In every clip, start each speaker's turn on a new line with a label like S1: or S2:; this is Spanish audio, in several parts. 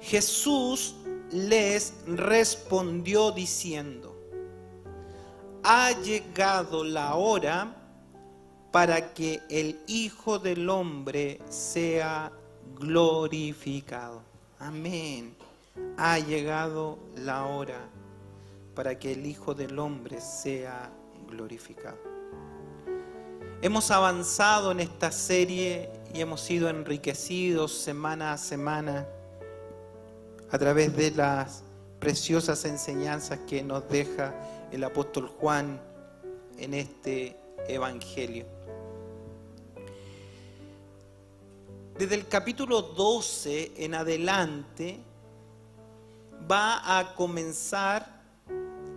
S1: Jesús les respondió diciendo: ha llegado la hora para que el Hijo del Hombre sea glorificado. Amén. Ha llegado la hora para que el Hijo del Hombre sea glorificado. Hemos avanzado en esta serie y hemos sido enriquecidos semana a semana a través de las preciosas enseñanzas que nos deja el apóstol Juan en este evangelio. Desde el capítulo 12 en adelante va a comenzar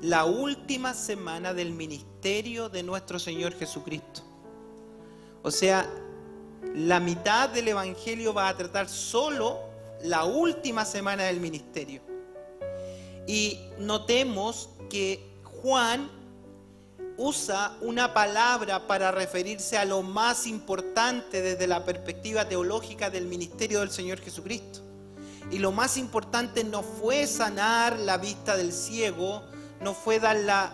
S1: la última semana del ministerio de nuestro Señor Jesucristo. O sea, la mitad del evangelio va a tratar solo la última semana del ministerio. Y notemos que Juan usa una palabra para referirse a lo más importante desde la perspectiva teológica del ministerio del Señor Jesucristo. Y lo más importante no fue sanar la vista del ciego, no fue dar la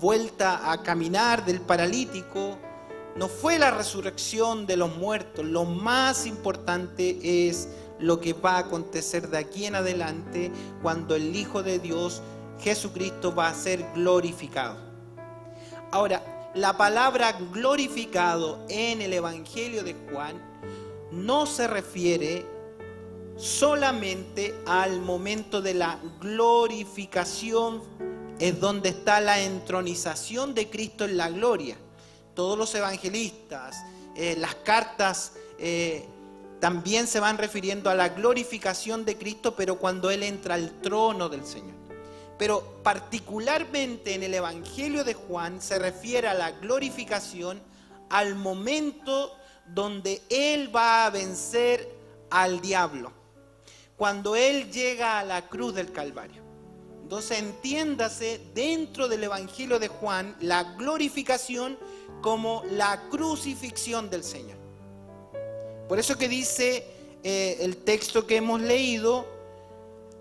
S1: vuelta a caminar del paralítico, no fue la resurrección de los muertos. Lo más importante es lo que va a acontecer de aquí en adelante cuando el Hijo de Dios, Jesucristo, va a ser glorificado. Ahora, la palabra glorificado en el Evangelio de Juan no se refiere solamente al momento de la glorificación, es donde está la entronización de Cristo en la gloria. Todos los evangelistas, las cartas también se van refiriendo a la glorificación de Cristo, pero cuando Él entra al trono del Señor. Pero particularmente en el Evangelio de Juan se refiere a la glorificación al momento donde Él va a vencer al diablo, cuando Él llega a la cruz del Calvario. Entonces entiéndase dentro del Evangelio de Juan la glorificación como la crucifixión del Señor. Por eso que dice el texto que hemos leído: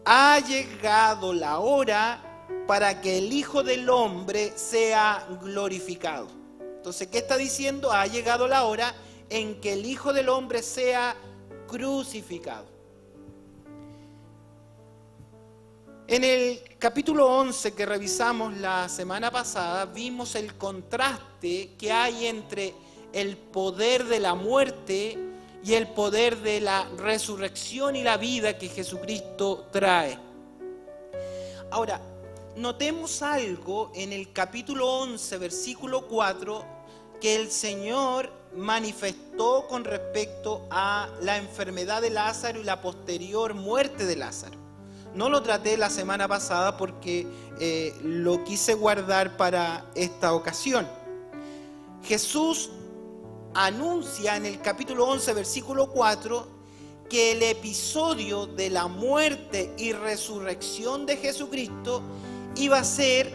S1: ha llegado la hora para que el Hijo del Hombre sea glorificado. Entonces, ¿qué está diciendo? Ha llegado la hora en que el Hijo del Hombre sea crucificado. En el capítulo 11 que revisamos la semana pasada, vimos el contraste que hay entre el poder de la muerte y el poder de la resurrección y la vida que Jesucristo trae. Ahora, notemos algo en el capítulo 11, versículo 4, que el Señor manifestó con respecto a la enfermedad de Lázaro y la posterior muerte de Lázaro. No lo traté la semana pasada porque lo quise guardar para esta ocasión. Jesús anuncia en el capítulo 11, versículo 4, que el episodio de la muerte y resurrección de Jesucristo iba a ser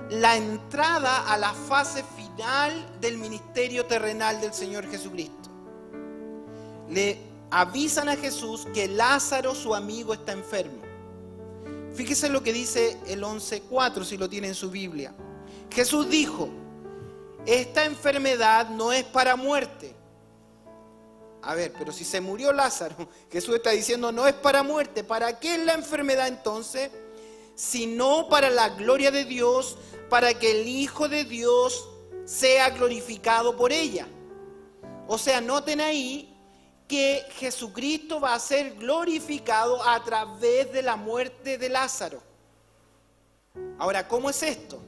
S1: la entrada a la fase final del ministerio terrenal del Señor Jesucristo. Le avisan a Jesús que Lázaro, su amigo, está enfermo. Fíjese lo que dice el 11:4, si lo tiene en su Biblia. Jesús dijo: esta enfermedad no es para muerte. A ver, pero si se murió Lázaro, Jesús está diciendo no es para muerte. ¿Para qué es la enfermedad entonces? Sino para la gloria de Dios, para que el Hijo de Dios sea glorificado por ella. O sea, noten ahí que Jesucristo va a ser glorificado a través de la muerte de Lázaro. Ahora, ¿cómo es esto?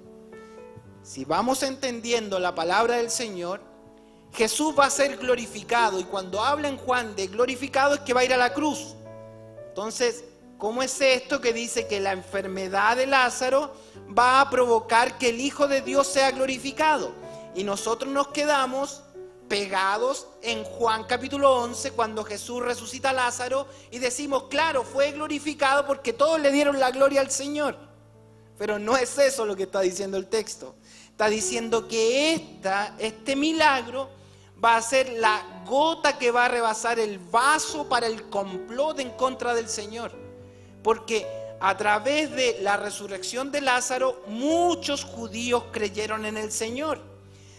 S1: Si vamos entendiendo la palabra del Señor, Jesús va a ser glorificado, y cuando habla en Juan de glorificado es que va a ir a la cruz. Entonces, ¿cómo es esto que dice que la enfermedad de Lázaro va a provocar que el Hijo de Dios sea glorificado? Y nosotros nos quedamos pegados en Juan capítulo 11, cuando Jesús resucita a Lázaro, y decimos, claro, fue glorificado porque todos le dieron la gloria al Señor. Pero no es eso lo que está diciendo el texto. Está diciendo que este milagro va a ser la gota que va a rebasar el vaso para el complot en contra del Señor. Porque a través de la resurrección de Lázaro, muchos judíos creyeron en el Señor.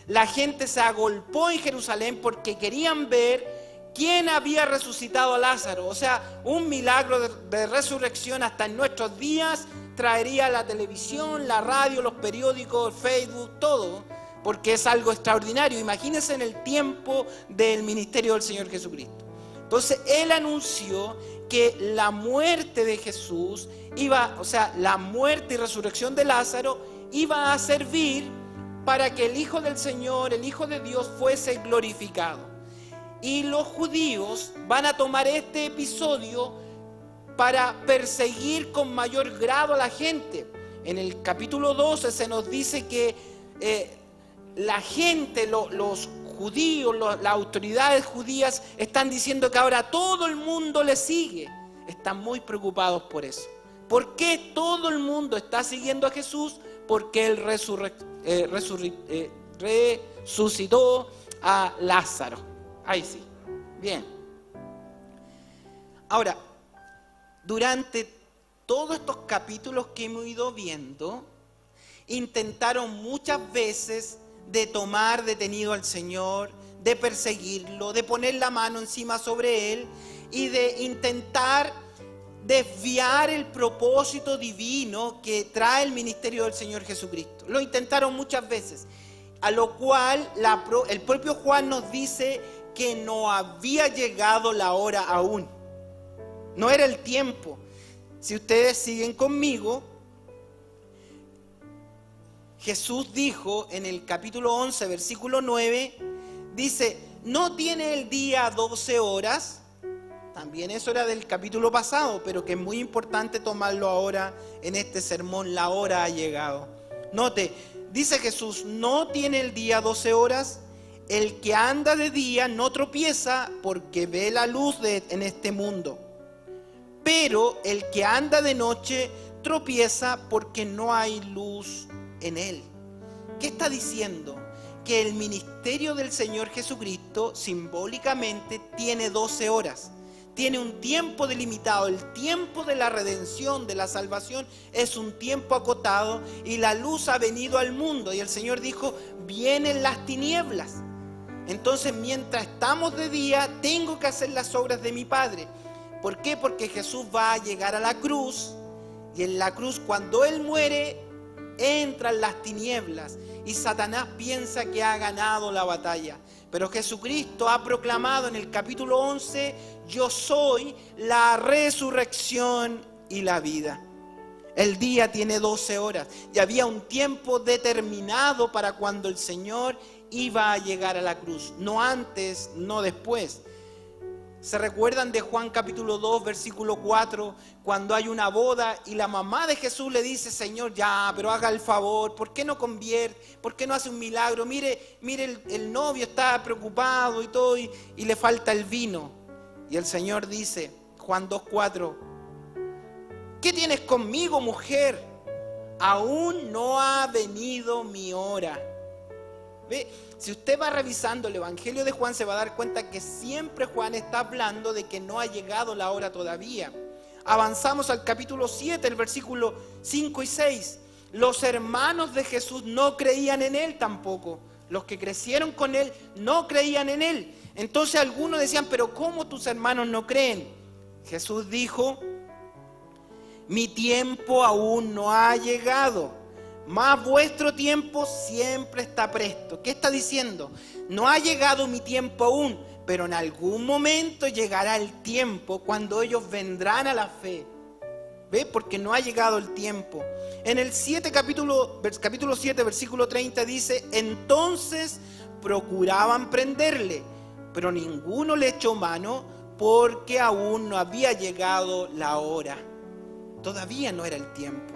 S1: La gente se agolpó en Jerusalén porque querían ver quién había resucitado a Lázaro. O sea, un milagro de resurrección hasta en nuestros días traería la televisión, la radio, los periódicos, Facebook, todo, porque es algo extraordinario. Imagínense en el tiempo del ministerio del Señor Jesucristo. Entonces, Él anunció que la muerte de Jesús la muerte y resurrección de Lázaro iba a servir para que el Hijo del Señor, el Hijo de Dios, fuese glorificado. Y los judíos van a tomar este episodio para perseguir con mayor grado a la gente. En el capítulo 12 se nos dice que la gente, los judíos, las autoridades judías están diciendo que ahora todo el mundo le sigue. Están muy preocupados por eso. ¿Por qué todo el mundo está siguiendo a Jesús? Porque Él resucitó a Lázaro. Ahí sí. Bien. Ahora, durante todos estos capítulos que hemos ido viendo, intentaron muchas veces de tomar detenido al Señor, de perseguirlo, de poner la mano encima sobre Él y de intentar desviar el propósito divino que trae el ministerio del Señor Jesucristo. Lo intentaron muchas veces, a lo cual el propio Juan nos dice que no había llegado la hora aún. No era el tiempo. Si ustedes siguen conmigo, Jesús dijo en el capítulo 11, versículo 9, dice, ¿no tiene el día 12 horas? También eso era del capítulo pasado, pero que es muy importante tomarlo ahora en este sermón. La hora ha llegado. Note, dice Jesús, ¿no tiene el día 12 horas? El que anda de día no tropieza porque ve la luz en este mundo. Pero el que anda de noche tropieza porque no hay luz en él. ¿Qué está diciendo? Que el ministerio del Señor Jesucristo simbólicamente tiene 12 horas. Tiene un tiempo delimitado. El tiempo de la redención, de la salvación, es un tiempo acotado y la luz ha venido al mundo. Y el Señor dijo, vienen las tinieblas. Entonces, mientras estamos de día, tengo que hacer las obras de mi Padre. ¿Por qué? Porque Jesús va a llegar a la cruz y en la cruz, cuando Él muere, entran las tinieblas y Satanás piensa que ha ganado la batalla. Pero Jesucristo ha proclamado en el capítulo 11, yo soy la resurrección y la vida. El día tiene 12 horas y había un tiempo determinado para cuando el Señor iba a llegar a la cruz. No antes, no después. ¿Se recuerdan de Juan capítulo 2, versículo 4? Cuando hay una boda y la mamá de Jesús le dice, Señor, ya, pero haga el favor, ¿por qué no convierte? ¿Por qué no hace un milagro? Mire, el novio está preocupado y todo y le falta el vino. Y el Señor dice, Juan 2, 4, ¿qué tienes conmigo, mujer? Aún no ha venido mi hora. ¿Ve? Si usted va revisando el Evangelio de Juan, se va a dar cuenta que siempre Juan está hablando de que no ha llegado la hora todavía. Avanzamos al capítulo 7, el versículo 5 y 6. Los hermanos de Jesús no creían en Él tampoco. Los que crecieron con Él no creían en Él. Entonces algunos decían, pero ¿cómo tus hermanos no creen? Jesús dijo, mi tiempo aún no ha llegado. Mas vuestro tiempo siempre está presto. ¿Qué está diciendo? No ha llegado mi tiempo aún, pero en algún momento llegará el tiempo cuando ellos vendrán a la fe. ¿Ve? Porque no ha llegado el tiempo. En el capítulo 7, versículo 30 dice, entonces procuraban prenderle, pero ninguno le echó mano porque aún no había llegado la hora. Todavía no era el tiempo.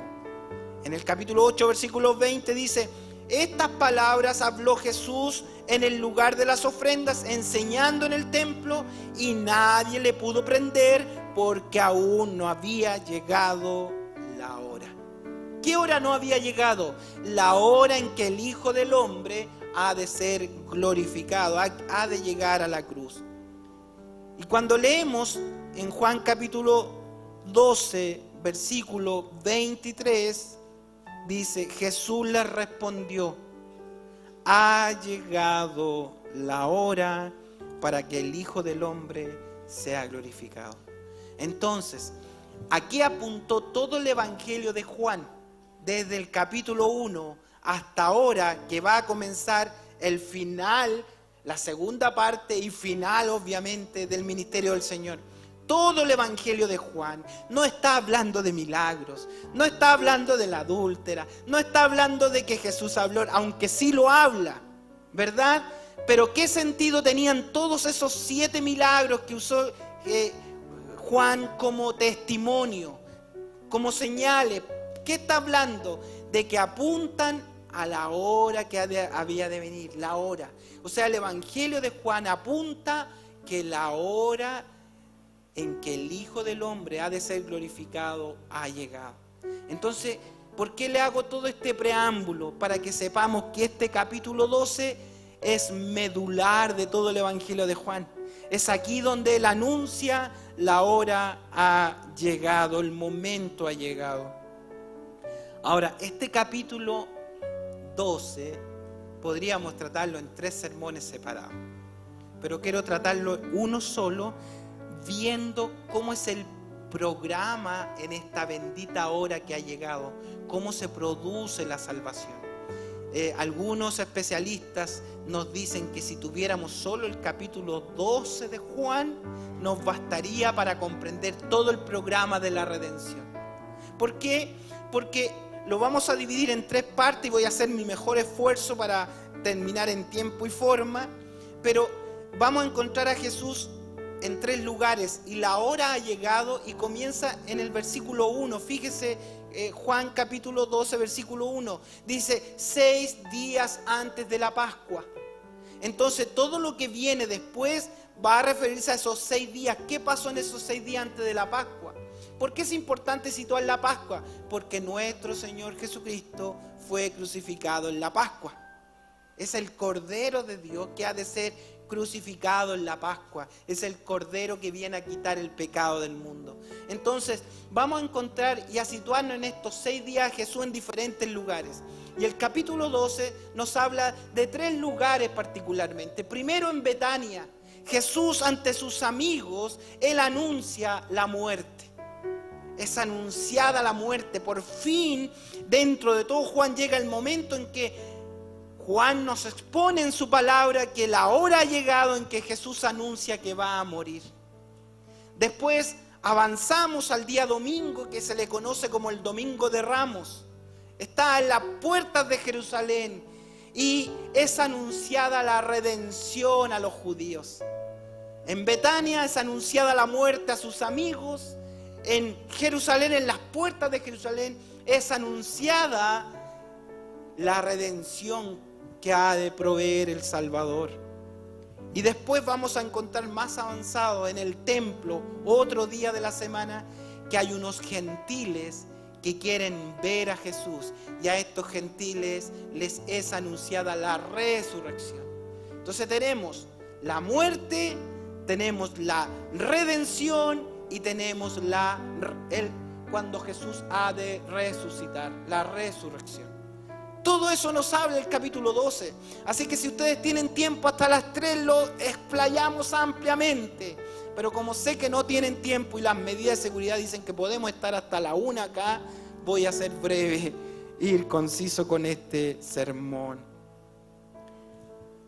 S1: En el capítulo 8, versículo 20 dice, estas palabras habló Jesús en el lugar de las ofrendas, enseñando en el templo, y nadie le pudo prender porque aún no había llegado la hora. ¿Qué hora no había llegado? La hora en que el Hijo del Hombre ha de ser glorificado, ha de llegar a la cruz. Y cuando leemos en Juan capítulo 12, versículo 23, dice: Jesús les respondió: ha llegado la hora para que el Hijo del Hombre sea glorificado. Entonces, aquí apuntó todo el Evangelio de Juan, desde el capítulo 1 hasta ahora, que va a comenzar el final, la segunda parte y final, obviamente, del ministerio del Señor. Todo el Evangelio de Juan no está hablando de milagros, no está hablando de la adúltera, no está hablando de que Jesús habló, aunque sí lo habla, ¿verdad? Pero ¿qué sentido tenían todos esos 7 milagros que usó Juan como testimonio, como señales? ¿Qué está hablando? De que apuntan a la hora que había de venir, la hora. O sea, el Evangelio de Juan apunta que la hora en que el Hijo del Hombre ha de ser glorificado ha llegado. Entonces, ¿por qué le hago todo este preámbulo? Para que sepamos que este capítulo 12 es medular de todo el Evangelio de Juan. Es aquí donde él anuncia: la hora ha llegado, el momento ha llegado. Ahora, este capítulo 12 podríamos tratarlo en 3 sermones separados, pero quiero tratarlo uno solo, viendo cómo es el programa en esta bendita hora que ha llegado, cómo se produce la salvación. Algunos especialistas nos dicen que si tuviéramos solo el capítulo 12 de Juan, nos bastaría para comprender todo el programa de la redención. ¿Por qué? Porque lo vamos a dividir en 3 partes y voy a hacer mi mejor esfuerzo para terminar en tiempo y forma, pero vamos a encontrar a Jesús en 3 lugares y la hora ha llegado, y comienza en el versículo 1. Fíjese, Juan capítulo 12, versículo 1, dice: 6 días antes de la Pascua. Entonces todo lo que viene después va a referirse a esos 6 días. ¿Qué pasó en esos 6 días antes de la Pascua? ¿Por qué es importante situar la Pascua? Porque nuestro Señor Jesucristo fue crucificado en la Pascua. Es el Cordero de Dios que ha de ser crucificado en la Pascua. Es el Cordero que viene a quitar el pecado del mundo. Entonces vamos a encontrar y a situarnos en estos 6 días a Jesús en diferentes lugares. Y el capítulo 12 nos habla de 3 lugares particularmente. Primero, en Betania, Jesús ante sus amigos, él anuncia la muerte. Es anunciada la muerte. Por fin, dentro de todo Juan, llega el momento en que Juan nos expone en su palabra que la hora ha llegado en que Jesús anuncia que va a morir. Después avanzamos al día domingo, que se le conoce como el Domingo de Ramos. Está en las puertas de Jerusalén y es anunciada la redención a los judíos. En Betania es anunciada la muerte a sus amigos. En Jerusalén, en las puertas de Jerusalén, es anunciada la redención que ha de proveer el Salvador. Y después vamos a encontrar más avanzado en el templo, otro día de la semana, que hay unos gentiles que quieren ver a Jesús, y a estos gentiles les es anunciada la resurrección. Entonces tenemos la muerte, tenemos la redención y tenemos cuando Jesús ha de resucitar, la resurrección. Todo eso nos habla el capítulo 12. Así que si ustedes tienen tiempo hasta las 3 lo explayamos ampliamente. Pero como sé que no tienen tiempo y las medidas de seguridad dicen que podemos estar hasta la 1 acá, voy a ser breve y ir conciso con este sermón.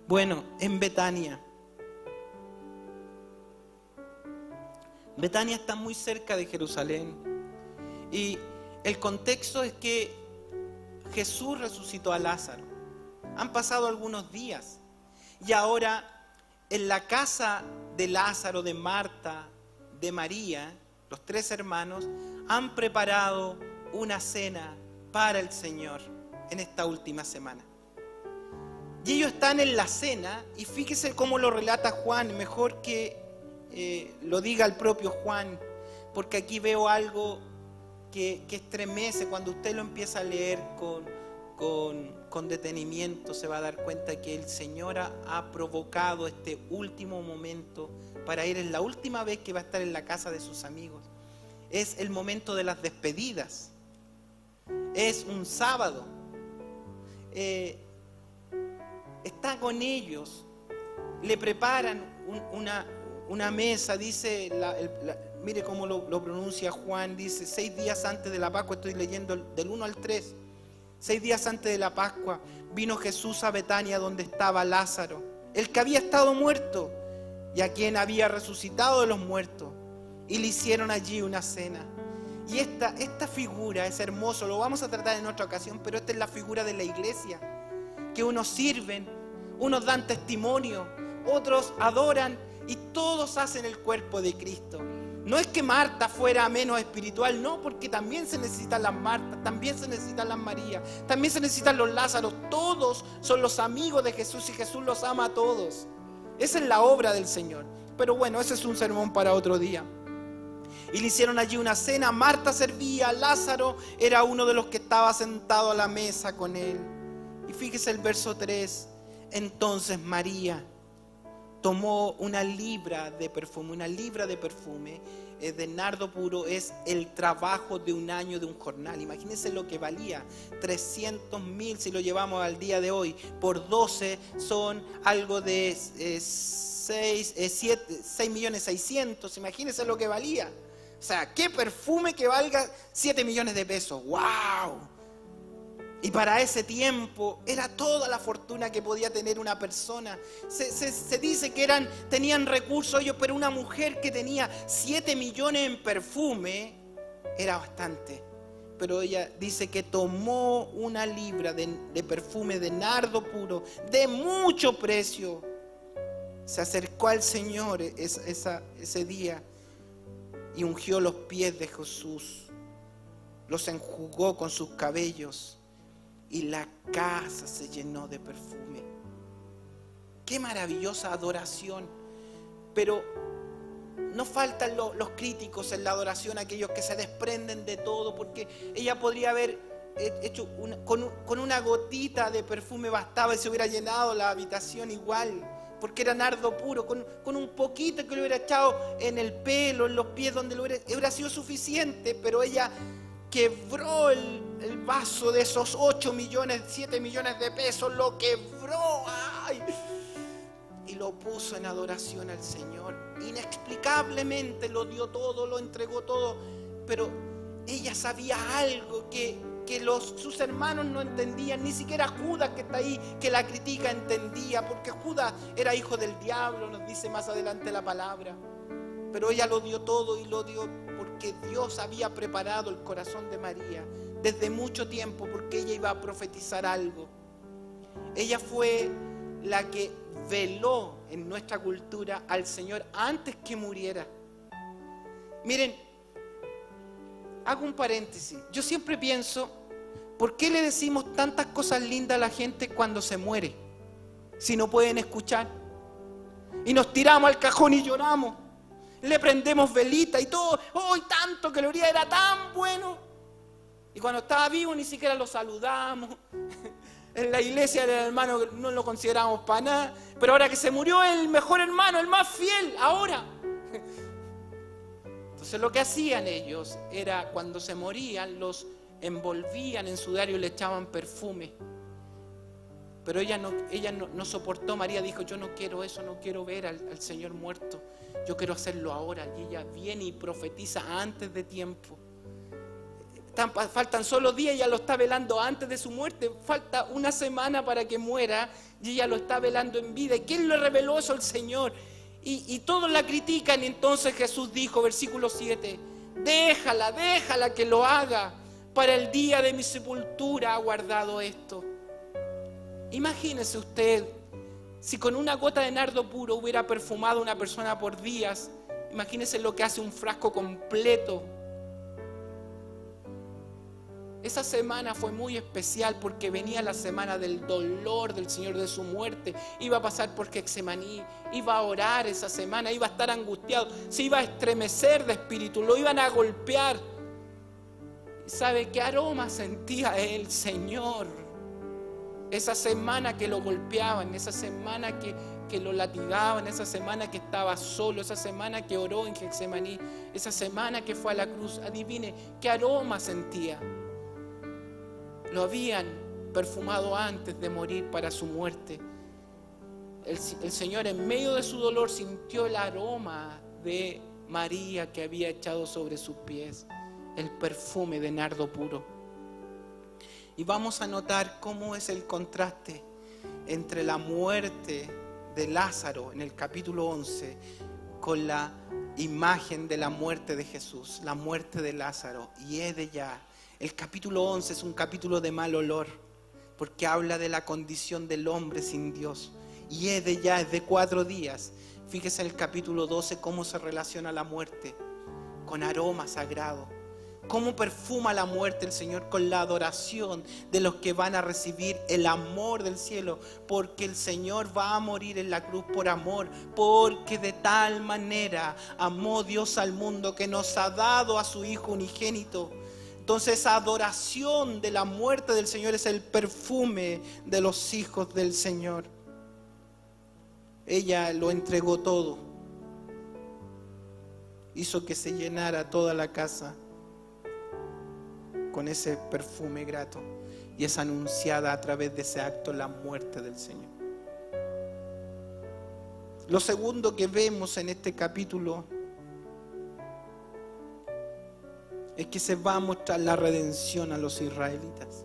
S1: Bueno, en Betania. Betania está muy cerca de Jerusalén. Y el contexto es que Jesús resucitó a Lázaro. Han pasado algunos días y ahora en la casa de Lázaro, de Marta, de María, los 3 hermanos han preparado una cena para el Señor en esta última semana. Y ellos están en la cena y fíjese cómo lo relata Juan, mejor que lo diga el propio Juan, porque aquí veo algo que estremece cuando usted lo empieza a leer con detenimiento, se va a dar cuenta que el Señor ha provocado este último momento para ir. Es la última vez que va a estar en la casa de sus amigos. Es el momento de las despedidas. Es un sábado. Está con ellos. Le preparan una mesa. Dice, mire cómo lo pronuncia Juan. Dice, 6 días antes de la Pascua, estoy leyendo del 1 al 3. 6 días antes de la Pascua, vino Jesús a Betania, donde estaba Lázaro, el que había estado muerto y a quien había resucitado de los muertos, y le hicieron allí una cena. Y esta figura es hermoso, lo vamos a tratar en otra ocasión, pero esta es la figura de la iglesia, que unos sirven, unos dan testimonio, otros adoran, y todos hacen el cuerpo de Cristo. No es que Marta fuera menos espiritual, no, porque también se necesitan las Martas, también se necesitan las Marías, también se necesitan los Lázaros. Todos son los amigos de Jesús y Jesús los ama a todos. Esa es la obra del Señor. Pero bueno, ese es un sermón para otro día. Y le hicieron allí una cena. Marta servía, Lázaro era uno de los que estaba sentado a la mesa con él. Y fíjese el verso 3. Entonces María tomó una libra de perfume. Una libra de perfume de nardo puro es el trabajo de un año de un jornal. Imagínense lo que valía. 300.000 si lo llevamos al día de hoy. Por 12 son algo de 6.600.000. Imagínense lo que valía. O sea, qué perfume que valga 7 millones de pesos. ¡Wow! Y para ese tiempo era toda la fortuna que podía tener una persona. Se dice que tenían recursos ellos, pero una mujer que tenía 7 millones en perfume era bastante. Pero ella dice que tomó una libra de perfume de nardo puro, de mucho precio. Se acercó al Señor ese día y ungió los pies de Jesús. Los enjugó con sus cabellos. Y la casa se llenó de perfume. Qué maravillosa adoración. Pero no faltan los críticos en la adoración, aquellos que se desprenden de todo, porque ella podría haber hecho con una gotita de perfume bastaba y se hubiera llenado la habitación igual, porque era nardo puro. Con un poquito que le hubiera echado en el pelo, en los pies, donde hubiera sido suficiente, pero ella quebró el vaso de esos 8 millones, 7 millones de pesos, lo quebró. ¡Ay! Y lo puso en adoración al Señor. Inexplicablemente lo dio todo, lo entregó todo. Pero ella sabía algo que sus hermanos no entendían. Ni siquiera Judas, que está ahí, que la critica, entendía. Porque Judas era hijo del diablo, nos dice más adelante la palabra. Pero ella lo dio todo, y lo dio porque Dios había preparado el corazón de María desde mucho tiempo, porque ella iba a profetizar algo. Ella fue la que veló en nuestra cultura al Señor antes que muriera. Miren, hago un paréntesis. Yo siempre pienso, ¿por qué le decimos tantas cosas lindas a la gente cuando se muere? Si no pueden escuchar. Y nos tiramos al cajón y lloramos. Le prendemos velita y todo. ¡Oh, tanto que gloria! Era tan bueno! Y cuando estaba vivo ni siquiera lo saludamos. En la iglesia el hermano no lo consideramos para nada. Pero ahora que se murió, el mejor hermano, el más fiel, ahora. Entonces lo que hacían ellos era, cuando se morían, los envolvían en sudario y le echaban perfume. Pero ella no soportó. María dijo, yo no quiero eso, no quiero ver al Señor muerto. Yo quiero hacerlo ahora. Y ella viene y profetiza antes de tiempo. Faltan solo días, ella lo está velando antes de su muerte. Falta una semana para que muera y ella lo está velando en vida. ¿Y quién le reveló eso? El Señor. Y todos la critican. Y entonces Jesús dijo, versículo 7, déjala que lo haga. Para el día de mi sepultura ha guardado esto. Imagínese usted, si con una gota de nardo puro hubiera perfumado a una persona por días, imagínese lo que hace un frasco completo. Esa semana fue muy especial porque venía la semana del dolor del Señor, de su muerte. Iba a pasar por Getsemaní, iba a orar esa semana, iba a estar angustiado, se iba a estremecer de espíritu, lo iban a golpear. ¿Y sabe qué aroma sentía el Señor? Esa semana que lo golpeaban, esa semana que lo latigaban, esa semana que estaba solo, esa semana que oró en Getsemaní, esa semana que fue a la cruz, adivine qué aroma sentía. Lo habían perfumado antes de morir para su muerte. El Señor en medio de su dolor sintió el aroma de María que había echado sobre sus pies, el perfume de nardo puro. Y vamos a notar cómo es el contraste entre la muerte de Lázaro en el capítulo 11 con la imagen de la muerte de Jesús, la muerte de Lázaro. Y es de ya. El capítulo 11 es un capítulo de mal olor, porque habla de la condición del hombre sin Dios. Y es de ya, es de 4 días. Fíjese en el capítulo 12 cómo se relaciona la muerte con aroma sagrado. Cómo perfuma la muerte el Señor con la adoración de los que van a recibir el amor del cielo. Porque el Señor va a morir en la cruz por amor. Porque de tal manera amó Dios al mundo que nos ha dado a su Hijo unigénito. Entonces esa adoración de la muerte del Señor es el perfume de los hijos del Señor. Ella lo entregó todo. Hizo que se llenara toda la casa con ese perfume grato. Y es anunciada a través de ese acto la muerte del Señor. Lo segundo que vemos en este capítulo es que se va a mostrar la redención a los israelitas.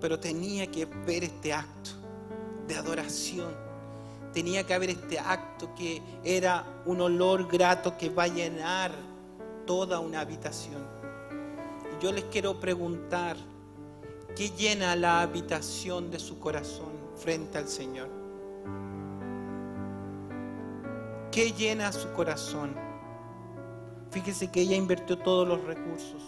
S1: Pero tenía que ver este acto de adoración. Tenía que haber este acto que era un olor grato que va a llenar toda una habitación. Y yo les quiero preguntar, ¿qué llena la habitación de su corazón frente al Señor? ¿Qué llena su corazón? Fíjese que ella invirtió todos los recursos,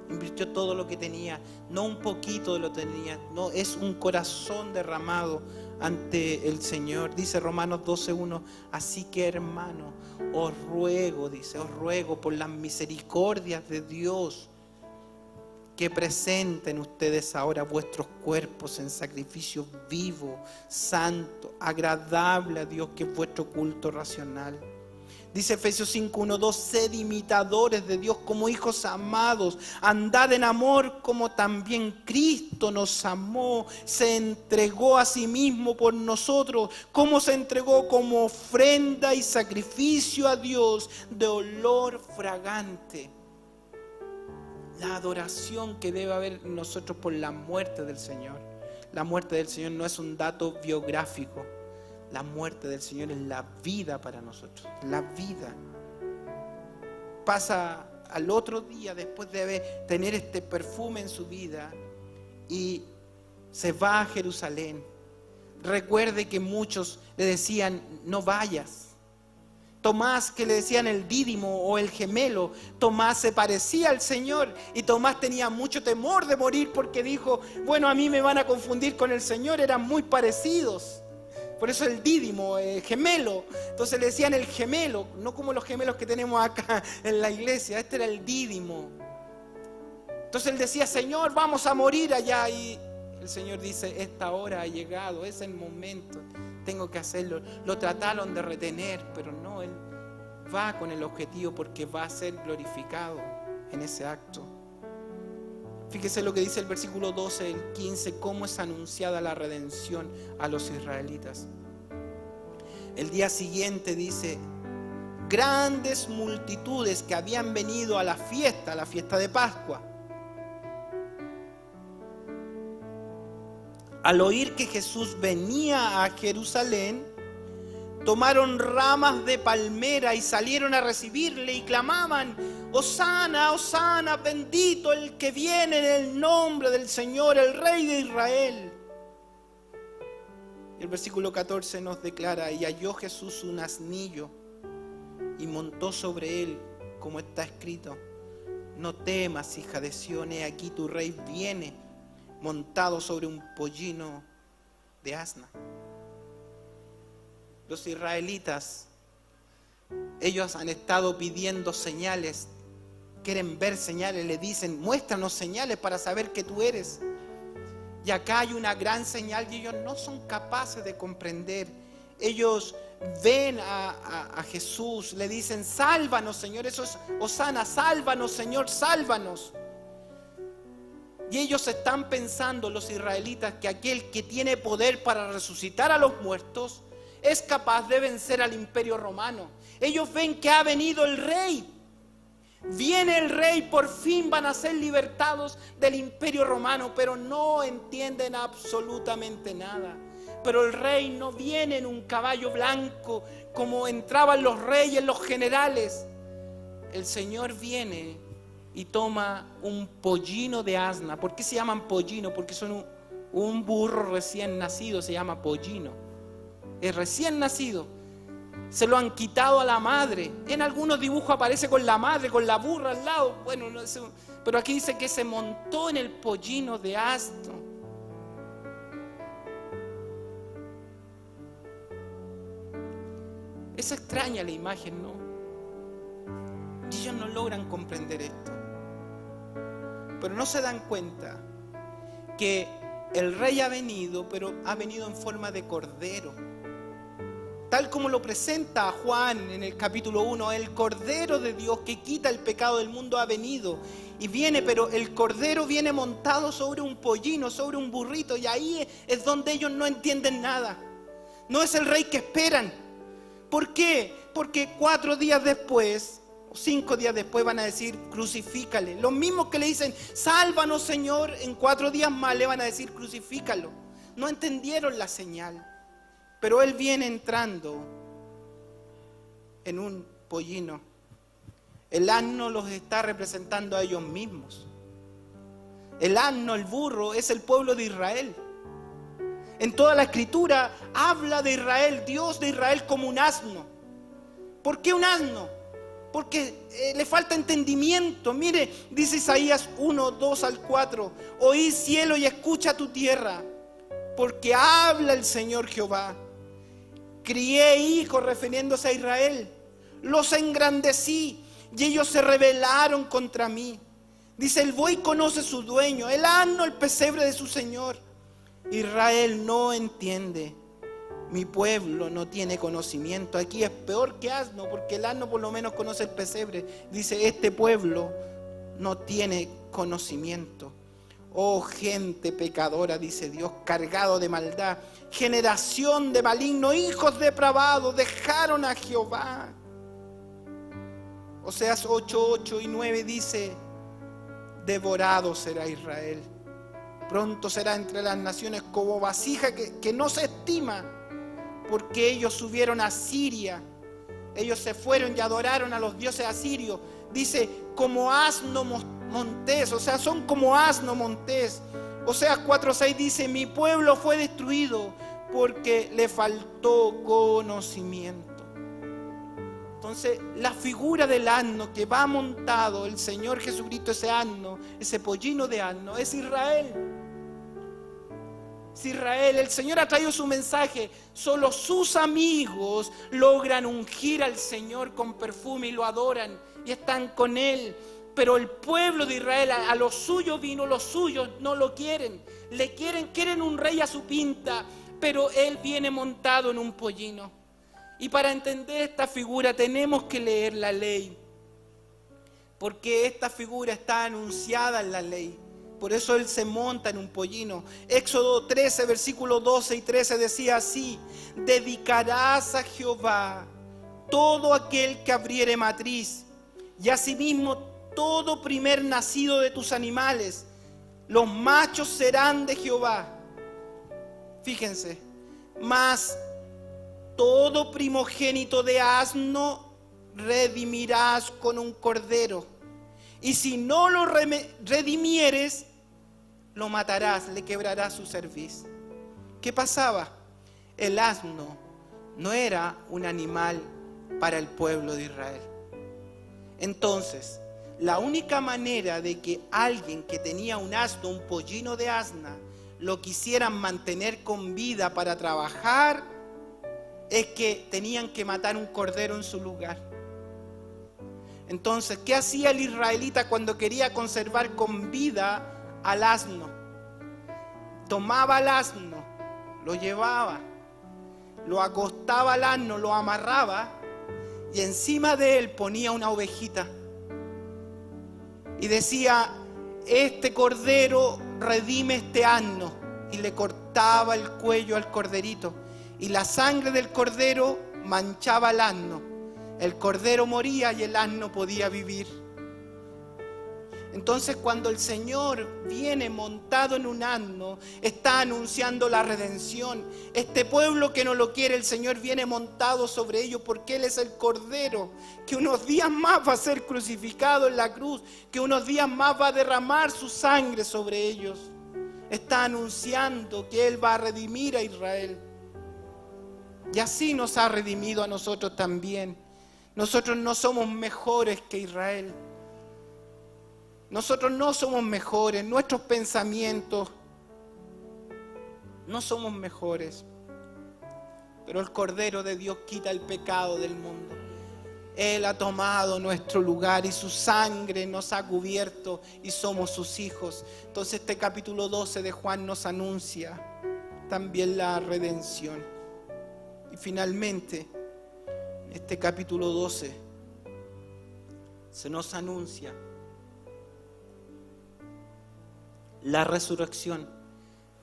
S1: invirtió todo lo que tenía, no un poquito de lo que tenía, no, es un corazón derramado ante el Señor. Dice Romanos 12:1, así que hermano, os ruego por las misericordias de Dios, que presenten ustedes ahora vuestros cuerpos en sacrificio vivo, santo, agradable a Dios, que es vuestro culto racional. Dice Efesios 5:1-2, sed imitadores de Dios como hijos amados, andad en amor como también Cristo nos amó, se entregó a sí mismo por nosotros. ¿Cómo se entregó? Como ofrenda y sacrificio a Dios de olor fragante. La adoración que debe haber en nosotros por la muerte del Señor. La muerte del Señor no es un dato biográfico. La muerte del Señor es la vida para nosotros, la vida. Pasa al otro día después de tener este perfume en su vida y se va a Jerusalén. Recuerde que muchos le decían, no vayas. Tomás, que le decían el Dídimo o el gemelo, Tomás se parecía al Señor y Tomás tenía mucho temor de morir porque dijo, bueno, a mí me van a confundir con el Señor, eran muy parecidos. Por eso el Dídimo, gemelo. Entonces le decían el gemelo, no como los gemelos que tenemos acá en la iglesia. Este era el Dídimo. Entonces él decía, Señor, vamos a morir allá. Y el Señor dice, esta hora ha llegado, es el momento, tengo que hacerlo. Lo trataron de retener, pero no, él va con el objetivo porque va a ser glorificado en ese acto. Fíjese lo que dice el versículo 12, el 15, cómo es anunciada la redención a los israelitas. El día siguiente dice, grandes multitudes que habían venido a la fiesta de Pascua, al oír que Jesús venía a Jerusalén, tomaron ramas de palmera y salieron a recibirle y clamaban, Hosana, Hosana, bendito el que viene en el nombre del Señor, el Rey de Israel. Y el versículo 14 nos declara, y halló Jesús un asnillo y montó sobre él, como está escrito, no temas, hija de Sión, he aquí tu rey viene, montado sobre un pollino de asna. Los israelitas, ellos han estado pidiendo señales, quieren ver señales, le dicen, muéstranos señales para saber que tú eres. Y acá hay una gran señal y ellos no son capaces de comprender. Ellos ven a Jesús, le dicen: sálvanos, Señor. Eso es Hosana, sálvanos, Señor, sálvanos. Y ellos están pensando, los israelitas, que aquel que tiene poder para resucitar a los muertos es capaz de vencer al imperio romano. Ellos ven que ha venido el rey. Viene el rey, por fin van a ser libertados del imperio romano, pero no entienden absolutamente nada. Pero el rey no viene en un caballo blanco como entraban los reyes, los generales. El Señor viene y toma un pollino de asna. ¿Por qué se llaman pollino? Porque son un burro recién nacido, se llama pollino. Es recién nacido. Se lo han quitado a la madre. En algunos dibujos aparece con la madre, con la burra al lado. Bueno, no sé, pero aquí dice que se montó en el pollino de asno. Es extraña la imagen, ¿no? Y ellos no logran comprender esto. Pero no se dan cuenta que el rey ha venido, pero ha venido en forma de cordero. Tal como lo presenta Juan en el capítulo 1, el Cordero de Dios que quita el pecado del mundo ha venido. Y viene, pero el Cordero viene montado sobre un pollino, sobre un burrito. Y ahí es donde ellos no entienden nada. No es el rey que esperan. ¿Por qué? Porque 4 días después, o 5 días después van a decir: crucifícale. Los mismos que le dicen: sálvanos, Señor, en 4 días más le van a decir: crucifícalo. No entendieron la señal. Pero Él viene entrando en un pollino. El asno los está representando a ellos mismos. El asno, el burro, es el pueblo de Israel. En toda la Escritura habla de Israel, Dios de Israel, como un asno. ¿Por qué un asno? Porque le falta entendimiento. Mire, dice Isaías 1, 2 al 4: oí cielo y escucha tu tierra, porque habla el Señor Jehová. Crié hijos, refiriéndose a Israel, los engrandecí y ellos se rebelaron contra mí. Dice: el buey conoce su dueño, el asno el pesebre de su señor. Israel no entiende, mi pueblo no tiene conocimiento. Aquí es peor que asno, porque el asno por lo menos conoce el pesebre. Dice: este pueblo no tiene conocimiento. Oh gente pecadora, dice Dios, cargado de maldad, generación de maligno, hijos depravados, dejaron a Jehová. Oseas 8, 8 y 9 dice: devorado será Israel, pronto será entre las naciones como vasija que no se estima, porque ellos subieron a Siria, ellos se fueron y adoraron a los dioses asirios. Dice: como asno montés, o sea, son como asno montés. Oseas 4:6 dice: mi pueblo fue destruido porque le faltó conocimiento. Entonces, la figura del asno que va montado el Señor Jesucristo, ese asno, ese pollino de asno, es Israel. Es Israel. El Señor ha traído su mensaje. Solo sus amigos logran ungir al Señor con perfume y lo adoran y están con Él. Pero el pueblo de Israel, a los suyos vino, los suyos no lo quieren. Quieren un rey a su pinta, pero Él viene montado en un pollino. Y para entender esta figura tenemos que leer la ley, porque esta figura está anunciada en la ley. Por eso Él se monta en un pollino. Éxodo 13, versículos 12 y 13 decía así: dedicarás a Jehová todo aquel que abriere matriz, y asimismo todo primer nacido de tus animales, los machos serán de Jehová. Fíjense: mas todo primogénito de asno redimirás con un cordero, y si no lo redimieres, lo matarás, le quebrarás su cerviz. ¿Qué pasaba? El asno no era un animal para el pueblo de Israel. Entonces, la única manera de que alguien que tenía un asno, un pollino de asna, lo quisieran mantener con vida para trabajar, es que tenían que matar un cordero en su lugar. Entonces, ¿qué hacía el israelita cuando quería conservar con vida al asno? tomaba al asno, lo llevaba, lo acostaba al asno, lo amarraba y encima de él ponía una ovejita. Y decía, este cordero redime este asno. Y le cortaba el cuello al corderito. Y la sangre del cordero manchaba al asno. El cordero moría y el asno podía vivir. Entonces, cuando el Señor viene montado en un asno, está anunciando la redención. Este pueblo que no lo quiere, el Señor viene montado sobre ellos porque Él es el Cordero, que unos días más va a ser crucificado en la cruz, que unos días más va a derramar su sangre sobre ellos. Está anunciando que Él va a redimir a Israel. Y así nos ha redimido a nosotros también. Nosotros no somos mejores que Israel. Nosotros no somos mejores, nuestros pensamientos no somos mejores. Pero el Cordero de Dios quita el pecado del mundo. Él ha tomado nuestro lugar y su sangre nos ha cubierto y somos sus hijos. Entonces este capítulo 12 de Juan nos anuncia también la redención. Y finalmente, en este capítulo 12 se nos anuncia la resurrección,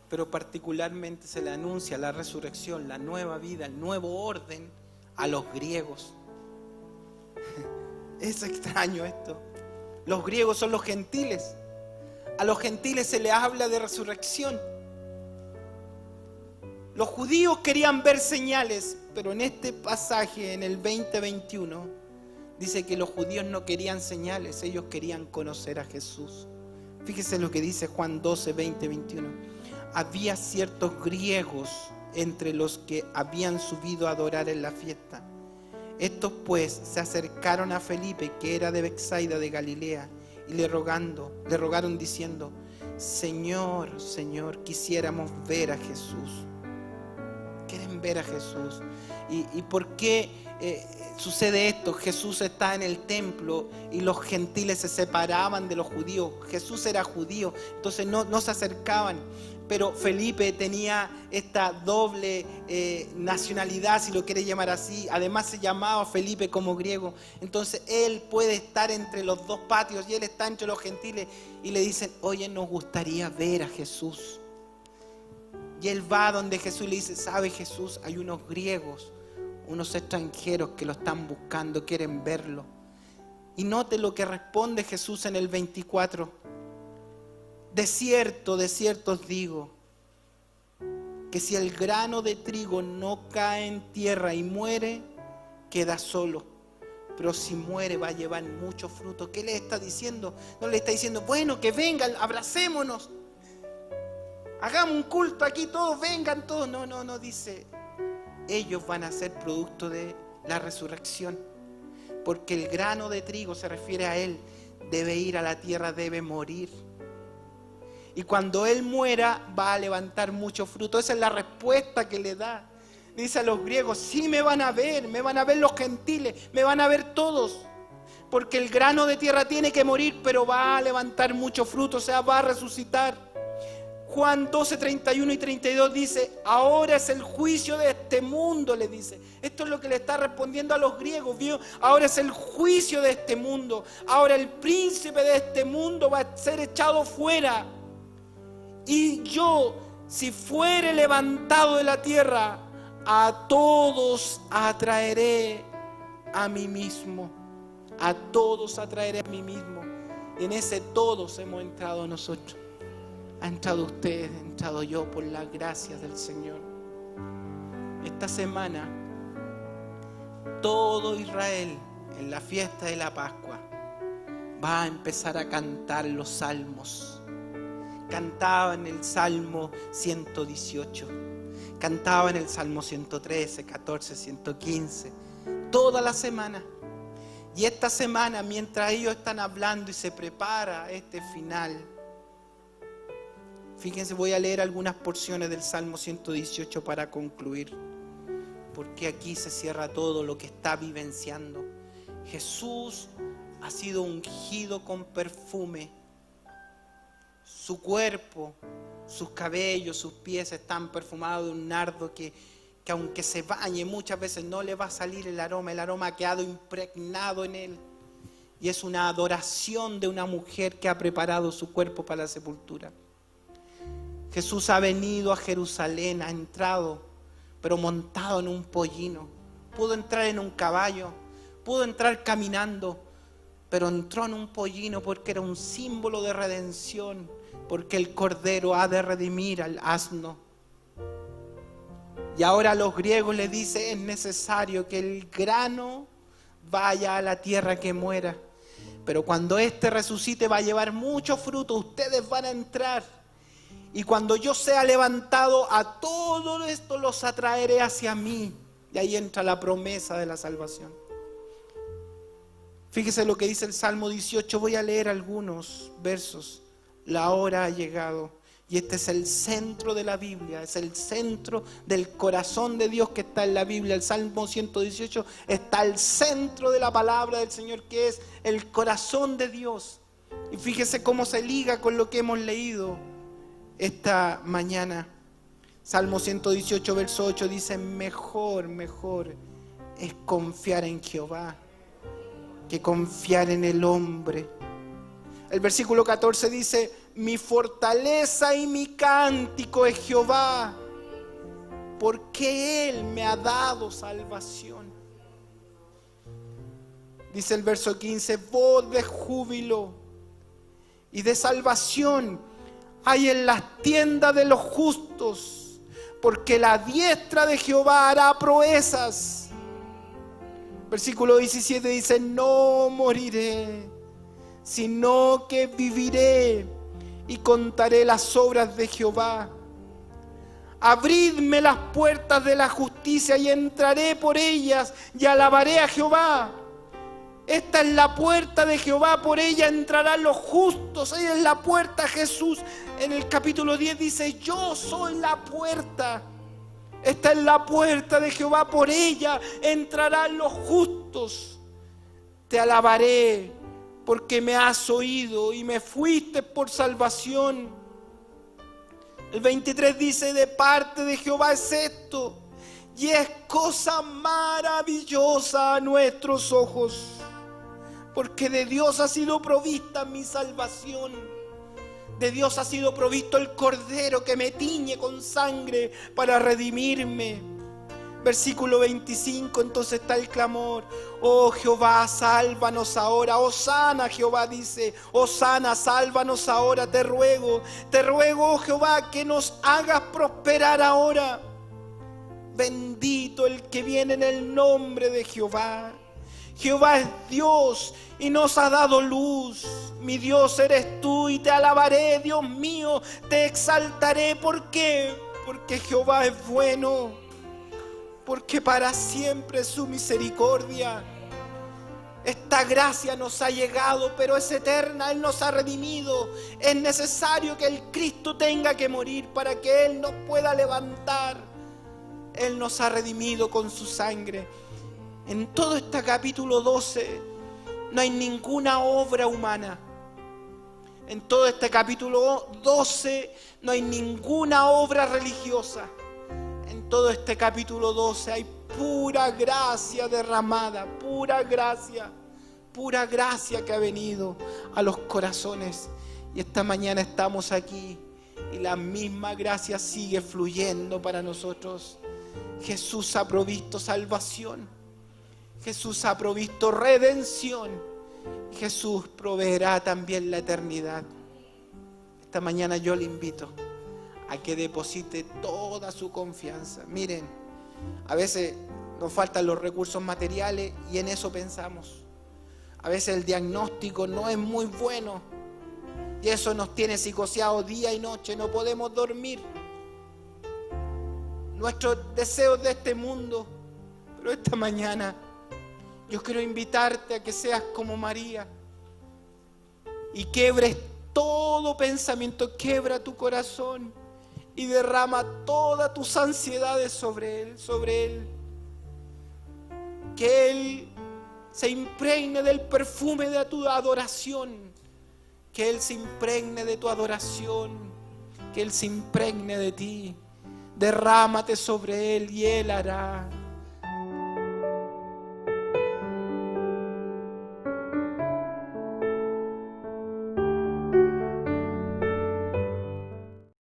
S1: pero particularmente se le anuncia la resurrección, la nueva vida, el nuevo orden a los griegos. Es extraño esto. Los griegos son los gentiles. A los gentiles se les habla de resurrección. Los judíos querían ver señales, pero en este pasaje, en el 20-21, dice que los judíos no querían señales, ellos querían conocer a Jesús. Fíjese lo que dice Juan 12, 20, 21. Había ciertos griegos entre los que habían subido a adorar en la fiesta. Estos pues se acercaron a Felipe, que era de Betsaida de Galilea, y le rogaron diciendo, Señor, Señor, quisiéramos ver a Jesús. Quieren ver a Jesús. ¿Y por qué sucede esto? Jesús está en el templo y los gentiles se separaban de los judíos. Jesús era judío, entonces no se acercaban. Pero Felipe tenía esta doble nacionalidad, si lo quiere llamar así. Además se llamaba Felipe como griego. Entonces él puede estar entre los dos patios y él está entre los gentiles. Y le dicen, oye, nos gustaría ver a Jesús. Y él va donde Jesús y le dice, ¿sabe Jesús? Hay unos griegos, unos extranjeros que lo están buscando, quieren verlo. Y note lo que responde Jesús en el 24. De cierto os digo, que si el grano de trigo no cae en tierra y muere, queda solo. Pero si muere va a llevar mucho fruto. ¿Qué le está diciendo? No le está diciendo, bueno, que vengan, abracémonos. Hagamos un culto aquí, todos vengan, todos. No, dice, ellos van a ser producto de la resurrección. Porque el grano de trigo se refiere a él, debe ir a la tierra, debe morir. Y cuando él muera, va a levantar mucho fruto. Esa es la respuesta que le da. Dice a los griegos, sí me van a ver los gentiles, me van a ver todos. Porque el grano de tierra tiene que morir, pero va a levantar mucho fruto, o sea, va a resucitar. Juan 12, 31 y 32 dice, ahora es el juicio de este mundo, le dice. Esto es lo que le está respondiendo a los griegos, ¿vio? Ahora es el juicio de este mundo. Ahora el príncipe de este mundo va a ser echado fuera. Y yo, si fuere levantado de la tierra, a todos atraeré a mí mismo. A todos atraeré a mí mismo. Y en ese todos hemos entrado nosotros. Ha entrado usted, he entrado yo por las gracias del Señor. Esta semana, todo Israel en la fiesta de la Pascua va a empezar a cantar los salmos. Cantaban el Salmo 118, cantaban el Salmo 113, 14, 115, toda la semana. Y esta semana, mientras ellos están hablando y se prepara este final, fíjense, voy a leer algunas porciones del Salmo 118 para concluir, porque aquí se cierra todo lo que está vivenciando. Jesús ha sido ungido con perfume, su cuerpo sus cabellos, sus pies están perfumados de un nardo que aunque se bañe muchas veces no le va a salir el aroma ha quedado impregnado en él. Y es una adoración de una mujer que ha preparado su cuerpo para la sepultura. Jesús ha venido a Jerusalén, ha entrado, pero montado en un pollino. Pudo entrar en un caballo, pudo entrar caminando, pero entró en un pollino porque era un símbolo de redención, porque el Cordero ha de redimir al asno. Y ahora a los griegos les dice, es necesario que el grano vaya a la tierra que muera. Pero cuando éste resucite va a llevar mucho fruto, ustedes van a entrar. Y cuando yo sea levantado, a todo esto los atraeré hacia mí. Y ahí entra la promesa de la salvación. Fíjese lo que dice el Salmo 18, voy a leer algunos versos. La hora ha llegado. Y este es el centro de la Biblia, es el centro del corazón de Dios que está en la Biblia. El Salmo 118 está al centro de la palabra del Señor, que es el corazón de Dios. Y fíjese cómo se liga con lo que hemos leído esta mañana. Salmo 118, verso 8 dice, mejor es confiar en Jehová que confiar en el hombre. El versículo 14 dice, mi fortaleza y mi cántico es Jehová, porque Él me ha dado salvación. Dice el verso 15, voz de júbilo y de salvación hay en las tiendas de los justos, porque la diestra de Jehová hará proezas. Versículo 17 dice, no moriré, sino que viviré y contaré las obras de Jehová. Abridme las puertas de la justicia y entraré por ellas y alabaré a Jehová. Esta es la puerta de Jehová, por ella entrarán los justos. Ella es la puerta. Jesús en el capítulo 10 dice, yo soy la puerta. Esta es la puerta de Jehová, por ella entrarán los justos. Te alabaré porque me has oído y me fuiste por salvación. El 23 dice, de parte de Jehová es esto, y es cosa maravillosa a nuestros ojos, porque de Dios ha sido provista mi salvación. De Dios ha sido provisto el Cordero que me tiñe con sangre para redimirme. Versículo 25, entonces está el clamor. Oh Jehová, sálvanos ahora. Hosana, Jehová dice. Hosana, sálvanos ahora, te ruego, oh Jehová, que nos hagas prosperar ahora. Bendito el que viene en el nombre de Jehová. Jehová es Dios y nos ha dado luz. Mi Dios eres tú y te alabaré, Dios mío, te exaltaré. ¿Por qué? Porque Jehová es bueno, porque para siempre es su misericordia. Esta gracia nos ha llegado, pero es eterna. Él nos ha redimido. Es necesario que el Cristo tenga que morir para que Él nos pueda levantar. Él nos ha redimido con su sangre. En todo este capítulo 12 no hay ninguna obra humana. En todo este capítulo 12 no hay ninguna obra religiosa. En todo este capítulo 12 hay pura gracia derramada, pura gracia que ha venido a los corazones. Y esta mañana estamos aquí y la misma gracia sigue fluyendo para nosotros. Jesús ha provisto salvación. Jesús ha provisto redención. Jesús proveerá también la eternidad. Esta mañana yo le invito a que deposite toda su confianza. Miren, a veces nos faltan los recursos materiales y en eso pensamos. A veces el diagnóstico no es muy bueno y eso nos tiene psicoseados día y noche. No podemos dormir. Nuestros deseos de este mundo. Pero esta mañana yo quiero invitarte a que seas como María y quebres todo pensamiento, quebra tu corazón y derrama todas tus ansiedades sobre Él. Que Él se impregne del perfume de tu adoración, que Él se impregne de tu adoración, que Él se impregne de ti. Derrámate sobre Él y Él hará.